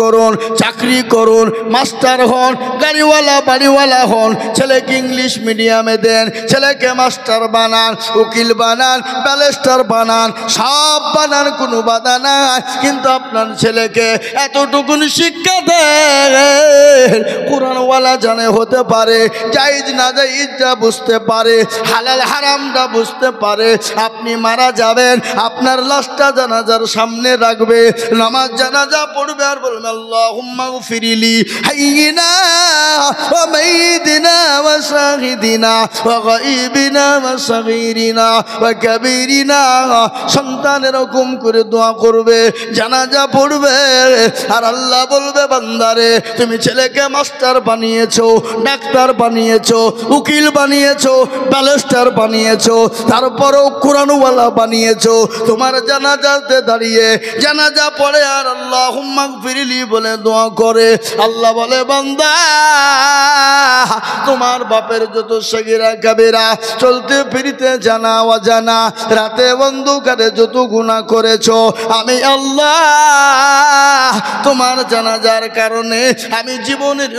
করুন, চাকরি করুন, মাস্টার হন, গাড়িওয়ালা বাড়িওয়ালা হন, ছেলেকে ইংলিশ মিডিয়ামে দেন, ছেলেকে মাস্টার বানান, উকিল বানান, ব্যারিস্টার বানান, সব বানান, কোনো বাধা নাই। কিন্তু আপনার ছেলেকে এতটুকুন শিক্ষা দেন, কোরআনওয়ালা জানে হতে পারে, জায়েজ না জায়েজটা বুঝতে পারে, হালাল হারামটা বুঝতে পারে। আপনি মারা যাবেন, আপনার লাশটা জানাজার সামনে রাখবে, নামাজ জানাজা পড়বে আর বলবে আল্লাহুম্মা গফিরলি হাইয়িনা ওয়া মাইয়িতিনা ওয়া শাহিদিনা ওয়া গায়বিনা ওয়া সাগীরিনা ওয়া কাবীরিনা। সন্তান এরকম করে দোয়া করবে, জানাজা পড়বে, আর আল্লাহ বলবে বান্দারে তুমি ছেলেকে মাস্টার বানিয়েছো, ডাক্তার বানিয়েছো, উকিল বানিয়েছো, ব্যারিস্টার বানিয়েছো, তারপরেও কোরআনওয়ালা বানিয়েছো। তোমার জানাজাতে দাঁড়িয়ে জানাজা পড়ে আর আল্লাহুম্মা গফিরলি বলে দোয়া করে। আল্লাহ বলে বান্দা তোমার বাপের যত সগীরা কাবিরা, চলতে ফিরতে জানা অজানা, রাতে অন্ধকারে যত গুনাহ করেছো, আমি আল্লাহ তোমার জানাজার কারণে আমি জীবনের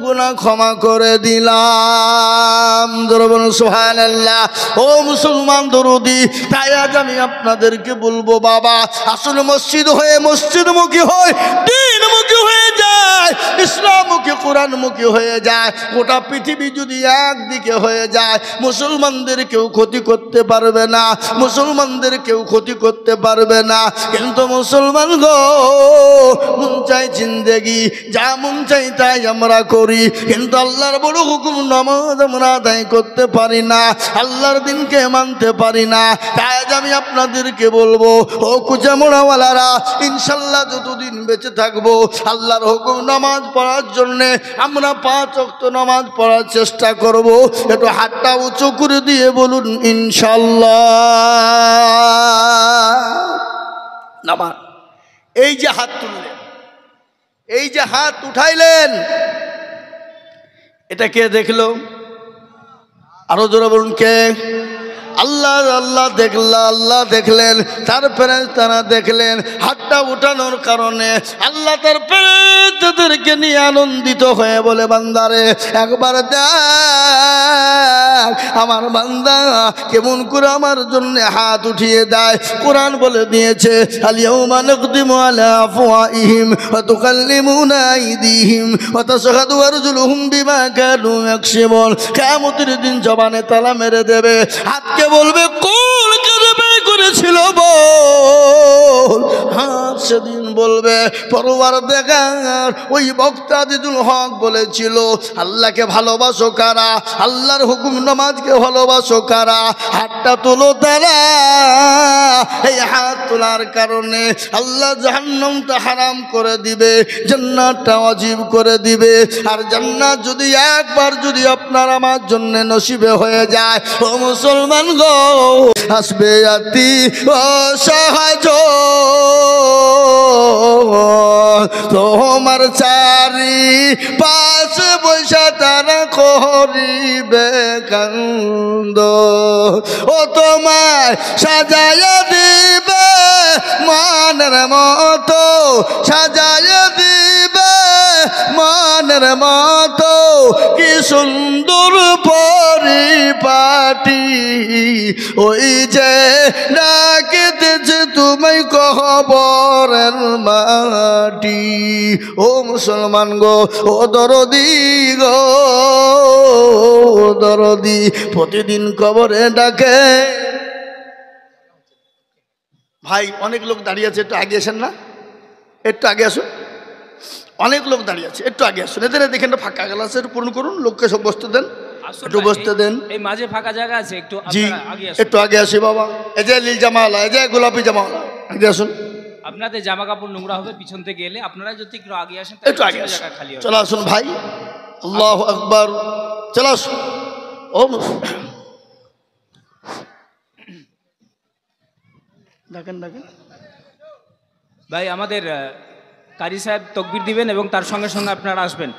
গুনাহ ক্ষমা করে দিলাম। দরুদ সুবহানাল্লাহ। ও মুসলমান দরুদি, তাই আজ আমি আপনাদেরকে বলবো বাবা, আসলে মসজিদ হয়ে মসজিদমুখী হয়, দ্বীনমুখী হয়ে যায়, ইসলামমুখী কোরআনমুখী হয়ে যায়। গোটা পৃথিবী যদি একদিকে হয়ে যায়, মুসলমানদের কেউ ক্ষতি করতে পারবে না, মুসলমানদের কেউ ক্ষতি করতে পারবে না। কিন্তু মুসলমান গো, মন চাই জিন্দেগি, যা মন চাই তাই আমরা করি, কিন্তু আল্লাহর বড় হুকুম নামাজ আমরা আদায় করতে পারি না, আল্লাহর দিনকে মানতে পারি না। তাই আজ আমি আপনাদেরকে বলবো, ও কুচামোড়াওয়ালারা, ইনশাল্লাহ যতদিন বেঁচে থাকবো আল্লাহর হুকুম নামাজ পড়ার জন্যে আমরা 5 ওয়াক্ত নামাজ পড়ার চেষ্টা করব। একটু হাতটা উঁচু করে দিয়ে বলুন ইনশাল্লাহ। নামাজ, এই যে হাত তুললেন, এই যে হাত উঠাইলেন, এটা কে দেখলো? আরো জোরে বলুন কে? আল্লাহ। আল্লাহ দেখলেন, আল্লাহ দেখলেন, তার ফেরেশতারা দেখলেন। হাতটা উঠানোর কারণে আল্লাহ তার ফেরেশতাদেরকে নিয়ে আনন্দিত হয়ে বলে বান্দারে একবার দেখ আমার বান্দা কেমন করে আমার জন্য হাত উঠিয়ে দেয়। কোরআন বলে দিয়েছে আল-ইয়াওমা নাকদিমু আলা আফওয়াহিহিম ওয়া তুকাল্লিমুনা আইদিহিম ওয়া তাশহাদু আরজুলুহুম বিমা কানু ইয়াকসিবুন। কিয়ামতের দিন জবানে তালা মেরে দেবে, হাতকে বলবে কোন কাজে ব্যয় করেছিল বল। হাত সেদিন বলবে পরওয়ারদিগার, ওই বক্তা আজিজুল হক বলেছিল আল্লাহকে ভালোবাসো কারা, আল্লাহর হুকুম নামাজকে ভালোবাসো কারা, হাতটা তোলো তারা। এই হাত তোলার কারণে আল্লাহ জাহান্নামটা হারাম করে দিবে, জান্নাতটা ওয়াজিব করে দিবে। আর জান্নাত যদি একবার যদি আপনার আমার জন্য নসিবে হয়ে যায়, ও মুসলমান গো, আসবে আতি ও সাহায্য তোমার চারি পাশে বৈশা তারা করিবে কান্দ, ও তোমায় সাজাইয়া দিবে মানের মতো, সাজাইয়া দিবে মানের মতো, কি সুন্দর পরিপাটি, ওই যে ডাকিতেছে তোমায় কবরের মাটি। ও মুসলমান গো, ও দরদি গো, দরদি প্রতিদিন কবরে ডাকে। ভাই অনেক লোক দাঁড়িয়ে আছে, একটু আগে আসেন না, একটু আগে আসুন। অনেক লোক দাঁড়িয়ে আছে, একটু আগে আসুন। এদের দেখেন ফাঁকা গ্লাস পূরণ করুন, লোককে সব বসতে দেন, একটু বসতে দেন। এই মাঝে ফাঁকা জায়গা আছে, একটু জি একটু আগে আসি বাবা। এই যে নীল জামাওয়ালা, এই যে গোলাপি জামাওয়ালা, আগে আসুন। আপনাদের জামা কাপড় নোংরা হবে পিছন থেকে এলে, আপনারা যদি একটু আগে আসেন, একটু আগে আসুন, চলে আসুন ভাই। আল্লাহু আকবার, চলে আসুন। ও ডাকেন ডাকেন ভাই, আমাদের কারি সাহেব তাকবীর দিবেন এবং তার সঙ্গে সঙ্গে আপনারা আসবেন।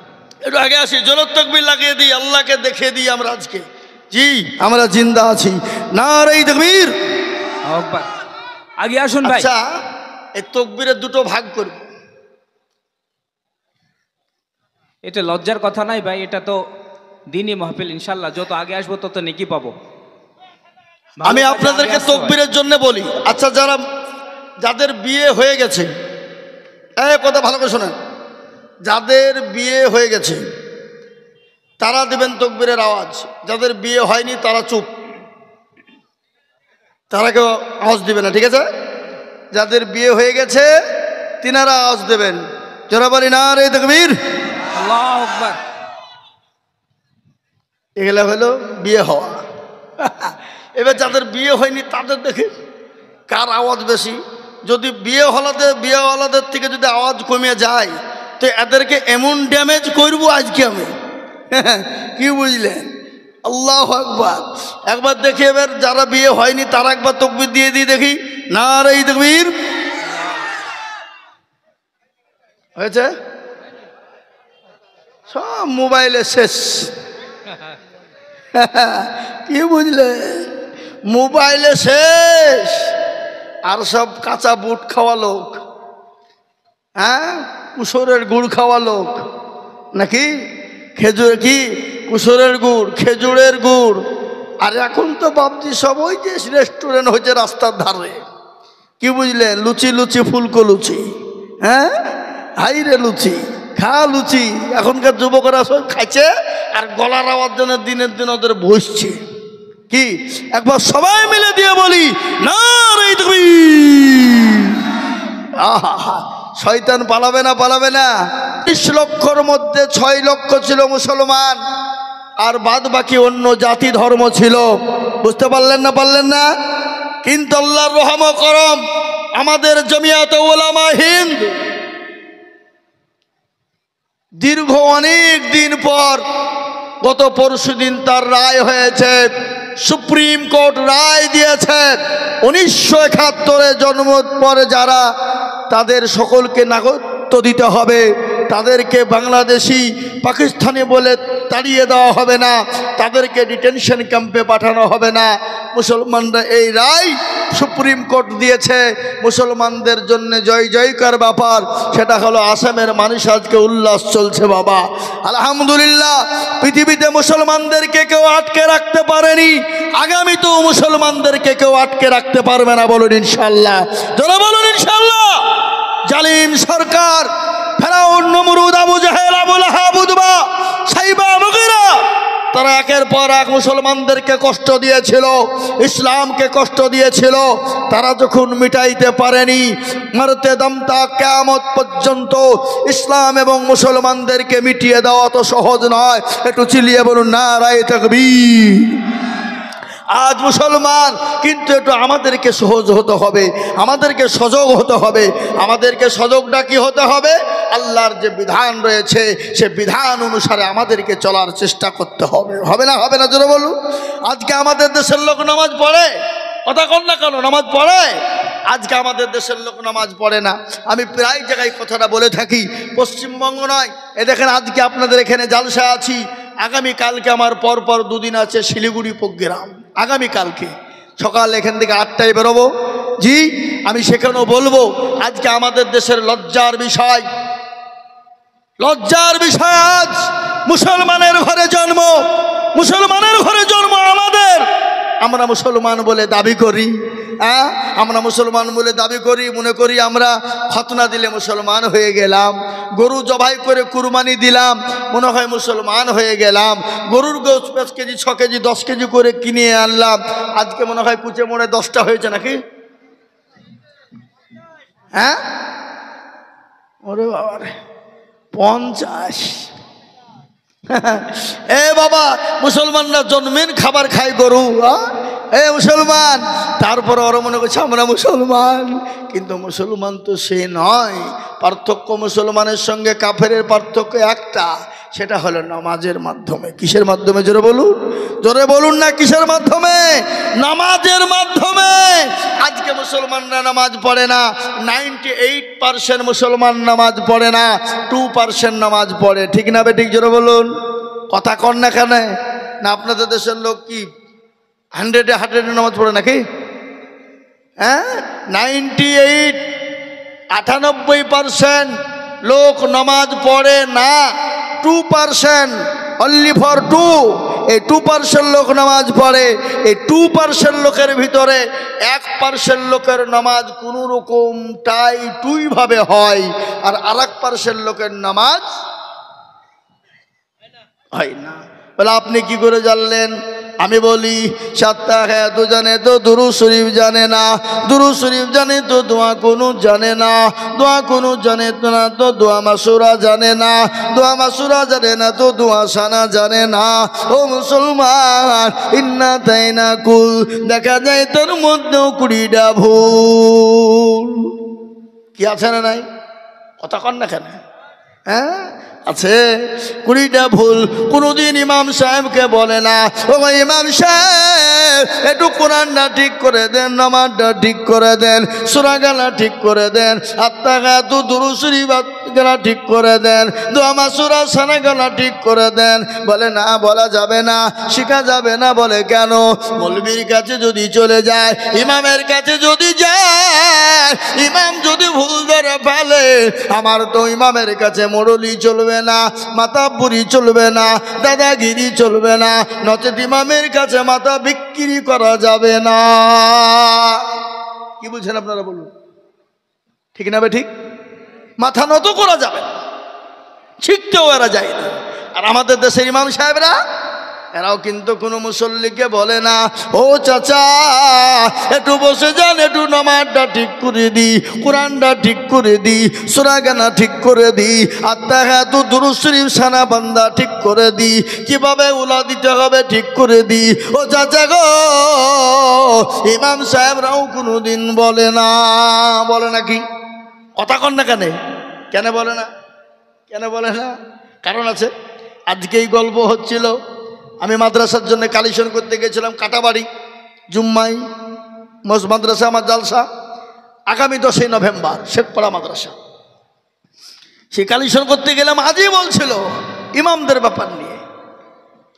একটু আগে আসি, জোরে তাকবীর লাগিয়ে দিই, আল্লাহকে দেখিয়ে দিই আমরা আজকে জি আমরা জিন্দা আছি। নারে তাকবীর, আগে আসুন ভাই। আচ্ছা, এই তাকবীরের দুটো ভাগ করব। এটা লজ্জার কথা নাই ভাই, এটা তো দিনই মাহফিল, ইনশাল্লাহ যত আগে আসবো তত নেকি পাবো। আমি আপনাদেরকে তাকবীরের জন্য বলি, আচ্ছা যাদের বিয়ে হয়ে গেছে, কথা ভালো করে শোনেন, যাদের বিয়ে হয়ে গেছে তারা দিবেন তাকবীরের আওয়াজ, যাদের বিয়ে হয়নি তারা চুপ, তারা কেউ আওয়াজ দিবে না, ঠিক আছে? যাদের বিয়ে হয়ে গেছে তিনারা আওয়াজ দেবেন, জোরে বলি নারে তাকবীর, আল্লাহু আকবার। এগুলা হলো বিয়ে হওয়া। এবার যাদের বিয়ে হয়নি তাদের দেখে কার আওয়াজ বেশি। যদি বিয়েওয়ালাদের থেকে যদি আওয়াজ কমে যায় তো এদেরকে এমন ড্যামেজ করবো আজকে আমি, কি বুঝলেন? আল্লাহু আকবার। একবার দেখি, এবার যারা বিয়ে হয়নি তারা একবার তাকবীর দিয়ে দিই দেখি, নারে তাকবীর। হয়েছে? সব মোবাইলে শেষ। কি বুঝলে? মোবাইলে শেষ। আর সব কাঁচা বুট খাওয়া লোক, হ্যাঁ, কুসরের গুড় খাওয়া লোক নাকি, খেজুর কি কুসরের গুড়, খেজুরের গুড়। আর এখন তো বাবজি সব ওই যে রেস্টুরেন্ট হয়েছে রাস্তার ধারে, কি বুঝলেন? লুচি লুচি ফুলকো লুচি, হ্যাঁ, হাইরে লুচি খা লুচি। এখনকার যুবকরা সব খাইছে আর গলার আওয়াজ জন্য দিনের দিন ওদের বসছে। কি একবার সবাই মিলে দিয়ে বলি নারে তাকবীর। আহা, শয়তান পালাবে না, পালাবে না। 30 লক্ষর মধ্যে 6 লক্ষ ছিল মুসলমান, আর বাদ বাকি অন্য জাতি ধর্ম ছিল। বুঝতে পারলেন না? পারলেন না? কিন্তু আল্লাহর রহম করম, আমাদের জমিয়াতে উলামা হিন্দ দীর্ঘ অনেক দিন পর, গত পরশুদিন তার রায় হয়েছে। সুপ্রিম কোর্ট রায় দিয়েছে 1971-এ জন্ম পরে যারা, তাদের সকলকে নাগরিকত্ব দিতে হবে, তাদেরকে বাংলাদেশি পাকিস্তানি বলে তাড়িয়ে দেওয়া হবে না, তাদেরকে ডিটেনশন ক্যাম্পে পাঠানো হবে না। মুসলমানরা এই রায় সুপ্রিম কোর্ট দিয়েছে, মুসলমানদের জন্য জয় জয়কার ব্যাপার। সেটা হলো আসামের মানুষ আজকে উল্লাস চলছে বাবা, আলহামদুলিল্লাহ। পৃথিবীতে মুসলমানদেরকে কেউ আটকে রাখতে পারেনি, আগামীতেও মুসলমানদেরকে কেউ আটকে রাখতে পারবে না, বলুন ইনশাল্লাহ। যারা বলুন ইনশাল্লাহ। জালিম সরকার, ফেরাউন, নমরুদ, আবু জাহেল, আবু লাহাব, উতবা, সাইবা, মুগীরা, তারা একের পর এক মুসলমানদেরকে কষ্ট দিয়েছিল, ইসলামকে কষ্ট দিয়েছিল। তারা যখন মিটাইতে পারেনি, মরতে দমতা কিয়ামত পর্যন্ত ইসলাম এবং মুসলমানদেরকে মিটিয়ে দেওয়া তো সহজ নয়। একটু চিল্লিয়ে বলুন নারায়ে তাকবীর। আজ মুসলমান, কিন্তু একটু আমাদেরকে সহজ হতে হবে, আমাদেরকে সজাগ হতে হবে। আমাদেরকে সজাগটা কি হতে হবে? আল্লাহর যে বিধান রয়েছে সে বিধান অনুসারে আমাদেরকে চলার চেষ্টা করতে হবে। হবে না? হবে না? জোরে বলুন। আজকে আমাদের দেশের লোক নামাজ পড়ে, কথা কন না কেন? নামাজ পড়ে? আজকে আমাদের দেশের লোক নামাজ পড়ে না। আমি প্রায় জায়গায় কথাটা বলে থাকি, পশ্চিমবঙ্গ নয়, এ দেখেন আজকে আপনাদের এখানে জালসা আছি, আগামীকালকে আমার পরপর 2 দিন আছে শিলিগুড়ি প্রোগ্রাম। আগামীকালকে সকাল এখান থেকে 8টায় বেরোবো, জি, আমি সেখানেও বলবো। আজকে আমাদের দেশের লজ্জার বিষয়, লজ্জার বিষয়, আজ মুসলমানের ঘরে জন্ম, মুসলমানের ঘরে জন্ম আমাদের। আমরা মুসলমান বলে দাবি করি, হ্যাঁ, আমরা মুসলমান বলে দাবি করি, মনে করি আমরা খতনা দিলে মুসলমান হয়ে গেলাম, গরু জবাই করে কুরবানি দিলাম, মনে হয় মুসলমান হয়ে গেলাম, গরুর গোশত 5 কেজি 6 কেজি 10 কেজি করে কিনে আনলাম, আজকে মনে হয় কুচে মোড়ে 10টা হয়েছে নাকি, হ্যাঁ? ওরে বাবা রে, 50। এ বাবা, মুসলমানরা জন্মের খাবার খায় গরু, এ মুসলমান। তারপর ওরা মনে করছে আমরা মুসলমান, কিন্তু মুসলমান তো সে নয়। পার্থক্য মুসলমানের সঙ্গে কাফেরের পার্থক্য একটা, সেটা হলো নামাজের মাধ্যমে। কিসের মাধ্যমে? জোরে বলুন, জোরে বলুন না, কিসের মাধ্যমে? নামাজের মাধ্যমে। আজকে মুসলমানরা নামাজ পড়ে না, 98% মুসলমান নামাজ পড়ে না, 2% নামাজ পড়ে। ঠিক না বে ঠিক? জোরে বলুন। কথা কন না কেন? না আপনাদের দেশের লোক কি 100-এ নামাজ পড়ে নাকি? হ্যাঁ, 98% লোক নামাজ পড়ে না। 2%, অনলি ফর 2, এই 2% লোক নামাজ পড়ে। এই 2% লোকের ভিতরে 1% লোকের নামাজ কোনো রকম টুইভাবে হয়, আর 1% লোকের নামাজ হয় না। বলে আপনি কি করে জানলেন? আমি বলি, সাতটা হ্যাঁ তো জানে তো দুরূদ শরীফ জানে না, দুরূদ শরীফ জানে তো দোয়া কুনুত জানে না, দোয়া কুনুত জানে তো না তো দোয়া মাসুরা জানে না, দোয়া মাসুরা জানে না তো দোয়া সানা জানে না। ও মুসলমান, ইন্না তাইনা কুল, দেখা যায় তোর মধ্যেও 20টা ভুল। কি আছে না নাই? কথা কন না কেন? হ্যাঁ আছে, 20টা ভুল। কোনদিন ইমাম সাহেবকে বলে না, ও ভাই ইমাম সাহেব একটু কোরআনটা ঠিক করে দেন, নামাজটা ঠিক করে দেন, সূরা গালা ঠিক করে দেন, আত্মাগাতু দুরূদ শরীফ গালা ঠিক করে দেন, দোয়া মাসুরা সানা গালা ঠিক করে দেন। বলে না, বলা যাবে না, শেখা যাবে না। বলে কেন? মৌলবীর কাছে যদি চলে যায়, ইমামের কাছে যদি যায়, ইমাম যদি ভুল ধরে ফেলে, আমার তো ইমামের কাছে মোড়লি চলবে না, মাতাব্বুরি চলবে না, দাদাগিরি চলবে না, নচেত ইমামের কাছে মাথা বিক্রি করা যাবে না। কি বুঝছেন আপনারা বলুন? ঠিক না? ঠিক, মাথা নত করা যাবে না, শিখতেও এরা যায় না। আর আমাদের দেশের ইমাম সাহেবরা, এরাও কিন্তু কোনো মুসল্লিকে বলে না, ও চাচা একটু বসে যান, একটু নামাজটা ঠিক করে দি, কোরআনটা ঠিক করে দি, সূরা গানা ঠিক করে দি, আত্মাগাতু দুরূদ শরীফ সানা বান্দা ঠিক করে দি, কিভাবে উলা দিতে হবে ঠিক করে দি। ও চাচা গো, ইমাম সাহেবরাও কোনোদিন বলে না। বলে নাকি? কথা কন না কেন? কেন বলে না? কেন বলে না? কারণ আছে। আজকে এই গল্প হচ্ছিল, আমি মাদ্রাসার জন্য কালেকশন করতে গেছিলাম কাটাবাড়ি জুম্মাই মাদ্রাসা, আমার জালসা আগামী 10ই নভেম্বর, শেখপাড়া মাদ্রাসা। সেই কালেকশন করতে গেলাম, আজই বলছিল ইমামদের ব্যাপার নিয়ে।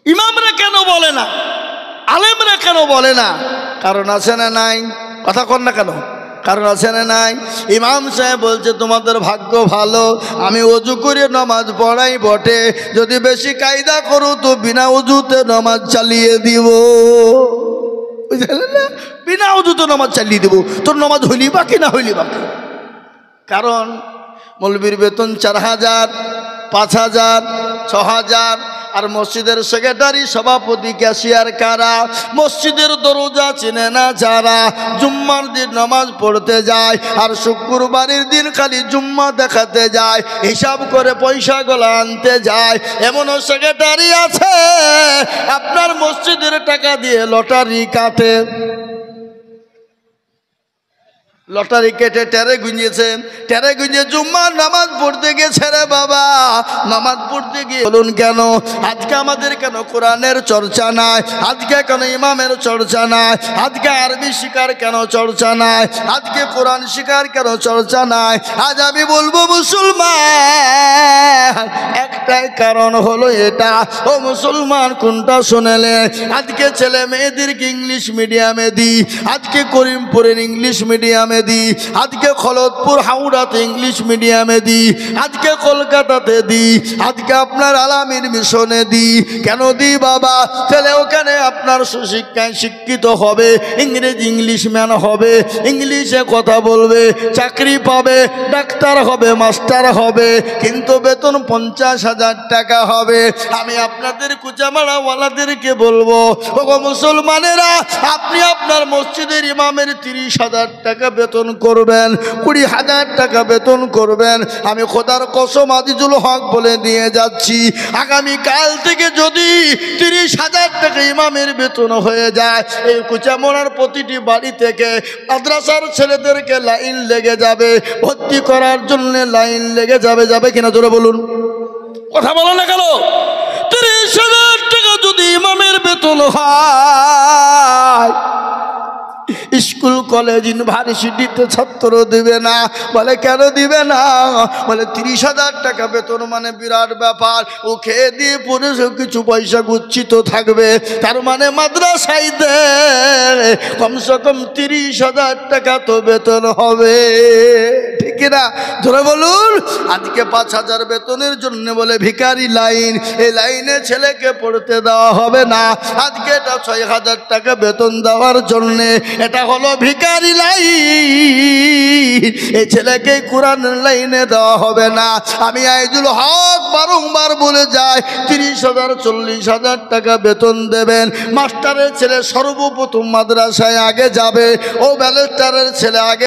ইমামরা কেন বলে না, আলেমরা কেন বলে না? কারণ আছে না নাই? কথা কন না কেন? কারণ আছে না নাই? ইমাম সাহেব বলছে, তোমাদের ভাগ্য ভালো, আমি অজু করে নামাজ পড়াই বটে, যদি বেশি কায়দা করো তো বিনা অজুতে নামাজ চালিয়ে দিব। বুঝলেন না? বিনা অজুতে নামাজ চালিয়ে দেবো, তোর নামাজ হইলি বাকি না হইলি বাকি। কারণ মৌলবীর বেতন 4000, 5000, 6000, আর মসজিদের সেক্রেটারি, সভাপতি, ক্যাশিয়ার কারা, মসজিদের দরজা চিনে না যারা, জুম্মার দিন নামাজ পড়তে যায় আর শুক্রবারের দিন খালি জুম্মা দেখাতে যায়, হিসাব করে পয়সাগুলো আনতে যায়। এমনও সেক্রেটারি আছে আপনার মসজিদের টাকা দিয়ে লটারি কাটে, লটারি কেটে টেরে গুঁজেছে, টেরে গুঁজে জুম্মার নামাজ পড়তে গেছে রে বাবা। নামাজ পড়তে গিয়ে বলুন কেন আজকে আমাদের কেন কোরআনের চর্চা নাই? আজকে কেন ইমামের চর্চা নাই? আজকে আরবি শিকার কেন চর্চা নাই? আজকে কোরআন শিকার কেন চর্চা নাই? আজ আমি বলবো মুসলমান, একটাই কারণ হলো এটা। ও মুসলমান, কোনটা শুনেলে? আজকে ছেলে মেয়েদেরকে ইংলিশ মিডিয়ামে দিই, আজকে করিমপুরের ইংলিশ মিডিয়ামে দিই, আজকে খলদপুর হাওড়াতে ইংলিশ মিডিয়ামে দিই, আজকে কলকাতাতে দিই, আজকে আপনার আলামিন মিশনে দিই। কেন দিই বাবা? ছেলে ওখানে আপনার সুশিক্ষায় শিক্ষিত হবে, ইংরেজি ইংলিশম্যান হবে, ইংলিশে কথা বলবে, চাকরি পাবে, ডাক্তার হবে, মাস্টার হবে, কিন্তু বেতন 50,000 টাকা হবে। আমি আপনাদের কুচামারাওয়ালাদেরকে বলবো, ওগো মুসলমানেরা, আপনি আপনার মসজিদের ইমামের 30,000 টাকা বেতন করবেন, 20,000 টাকা বেতন করবেন। আমি খোদার কসম আজিজুল হক বলে দিয়ে যাচ্ছি, আগামী কাল থেকে যদি 30,000 টাকা ইমামের বেতন হয়ে যায়, এই কুচামোড়ার প্রতিটি বাড়ি থেকে মাদ্রাসার ছেলেদেরকে লাইন লেগে যাবে, ভর্তি করার জন্য লাইন লেগে যাবে। যাবে কিনা জোরে বলুন? কথা বলো না কেন? 30,000 টাকা যদি ইমামের বেতন হয়, স্কুল কলেজ ইউনিভার্সিটিতে ছাত্র দিবে না। বলে কেন দিবে না? বলে 30,000 টাকা বেতন মানে বিরাট ব্যাপার। ও খেয়ে দিয়ে পরে কিছু পয়সা গুচ্ছিত থাকবে, তার মানে মাদ্রাসায় দে কমসে কম 30,000 টাকা তো বেতন হবে, ঠিক না? ধরে বলুন। আজকে 5,000 বেতনের জন্য বলে ভিখারি লাইন, এই লাইনে ছেলেকে পড়তে দেওয়া হবে না। আজকে এটা 6,000 টাকা বেতন দেওয়ার জন্যে, এটা হলো ভিখারি লাইন, এই ছেলেকে কোরআনের লাইনে দেওয়া হবে না। আমি আইজুল হক বারংবার বলে যাই, 30,000 40,000 টাকা বেতন দেবেন। মাস্টারের ছেলে সর্বপ্রথম মাদ্রাসায় আগে যাবে, ও ব্যালেস্টারের ছেলে আগে